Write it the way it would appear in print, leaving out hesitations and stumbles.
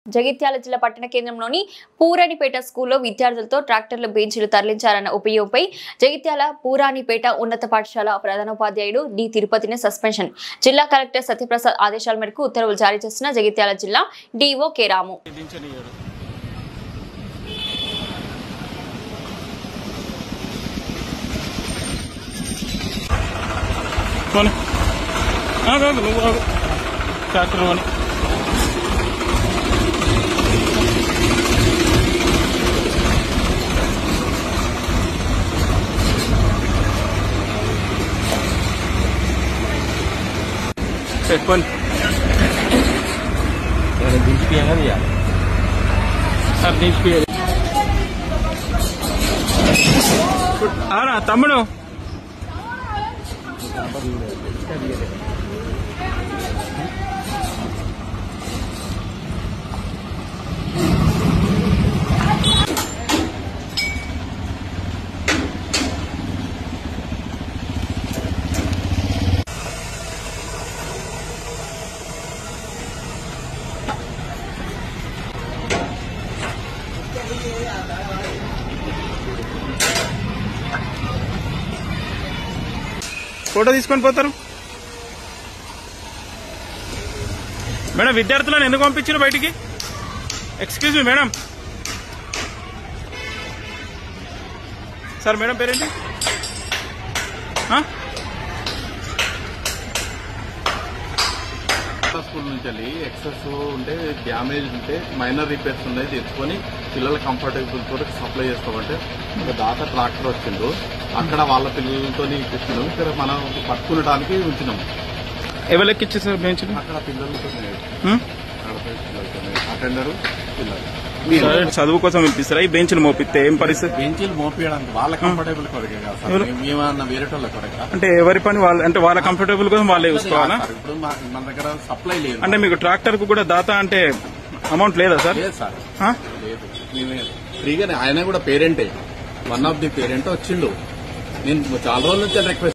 జగిత్యాల జిల్లా పట్టణ కేంద్రంలోని పూరానిపేట స్కూల్లో విద్యార్థులతో ట్రాక్టర్ల బెంచీలు తరలించారన్న ఉపయోగంపై జగిత్యాల పూరానిపేట ఉన్నత పాఠశాల ప్రధానోపాధ్యాయుడు డి తిరుపతిని సస్పెన్షన్. జిల్లా కలెక్టర్ సత్యప్రసాద్ ఆదేశాల మేరకు ఉత్తర్వులు జారీ చేసిన జగిత్యాల జిల్లా డిఓ కె రాము. తమ్ముడు ఫోటో తీసుకొని పోతారు మేడం. విద్యార్థులను ఎందుకు పంపించారు బయటికి? Excuse me madam. Sir madam పేరేంటి? స్కూల్ నుంచి వెళ్ళి ఎక్సెస్ ఉంటే డ్యామేజ్ ఉంటే మైనర్ రిపేర్స్ ఉన్నాయి తెచ్చుకొని పిల్లల కంఫర్టబుల్ తోటి సప్లై చేస్తామంటే ఒక దాత ట్రాక్టర్ వచ్చిండు, అక్కడ వాళ్ళ పిల్లలతో ఇప్పిస్తున్నాం. ఇక్కడ మనం పట్టుకునడానికి ఉంచినాం. ఎవరికి ఇచ్చారు సార్ బెంచ్? అక్కడ పిల్లలతో అటెండర్ పిల్లలు చదువు కోసం పిలిపిస్తారా? ఈ బెంచ్లు మోపిస్తే ఏం పరిస్థితి? బెంచీలు మోపించడానికి వాళ్ళ కంఫర్టబుల్ కొరకే కదా, మేమన్నా వేరే వాళ్ళ కొరక. అంటే ఎవరి పని వాళ్ళు, అంటే వాళ్ళ కంఫర్టబుల్ కోసం వాళ్ళే చూసుకోవాలా? ఇప్పుడు మన దగ్గర సప్లై లేదు. అంటే మీకు ట్రాక్టర్ కు కూడా దాత అంటే అమౌంట్ లేదా సార్? లేదు సార్, లేదు. మేమే ఫ్రీగానే. ఆయన కూడా పేరెంటే, వన్ ఆఫ్ ది పేరెంట్ వచ్చిండు. నేను చాలా రోజుల నుంచి రిక్వెస్ట్